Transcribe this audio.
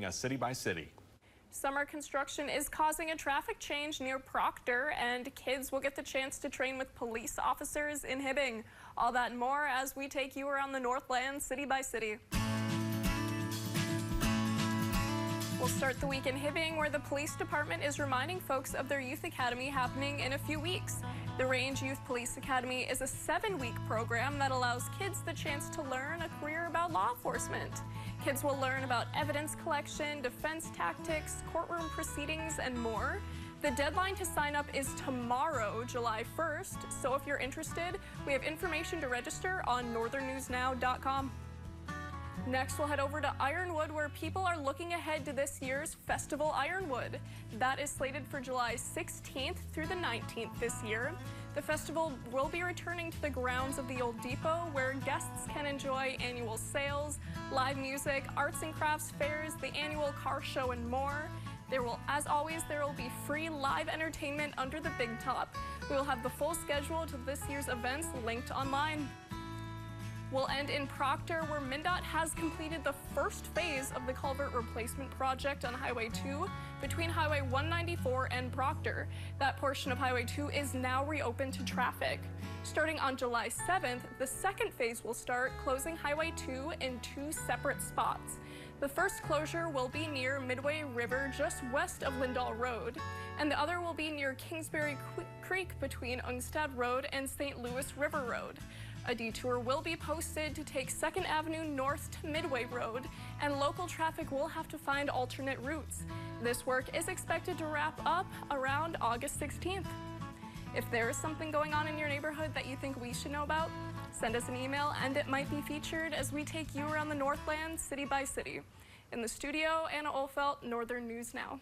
a city by city. Summer construction is causing a traffic change near Proctor, and kids will get the chance to train with police officers in Hibbing. All that and more as we take you around the Northland city by city. We'll start the week in Hibbing, where the police department is reminding folks of their youth academy happening in a few weeks. The Range Youth Police Academy is a 7-week program that allows kids the chance to learn a career about law enforcement. Kids will learn about evidence collection, defense tactics, courtroom proceedings, and more. The deadline to sign up is tomorrow, July 1st, so if you're interested, we have information to register on northernnewsnow.com. Next, we'll head over to Ironwood, where people are looking ahead to this year's Festival Ironwood. That is slated for July 16th through the 19th this year. The festival will be returning to the grounds of the old depot, where guests can enjoy annual sales, live music, arts and crafts fairs, the annual car show, and more. As always, there will be free live entertainment under the big top. We will have the full schedule to this year's events linked online. We'll end in Proctor, where MnDOT has completed the first phase of the culvert replacement project on Highway 2 between Highway 194 and Proctor. That portion of Highway 2 is now reopened to traffic. Starting on July 7th, the second phase will start, closing Highway 2 in 2 separate spots. The first closure will be near Midway River, just west of Lindahl Road, and the other will be near Kingsbury Creek between Ungstad Road and St. Louis River Road. A detour will be posted to take 2nd Avenue north to Midway Road, and local traffic will have to find alternate routes. This work is expected to wrap up around August 16th. If there is something going on in your neighborhood that you think we should know about, send us an email and it might be featured as we take you around the Northland city by city. In the studio, Anna Olfelt, Northern News Now.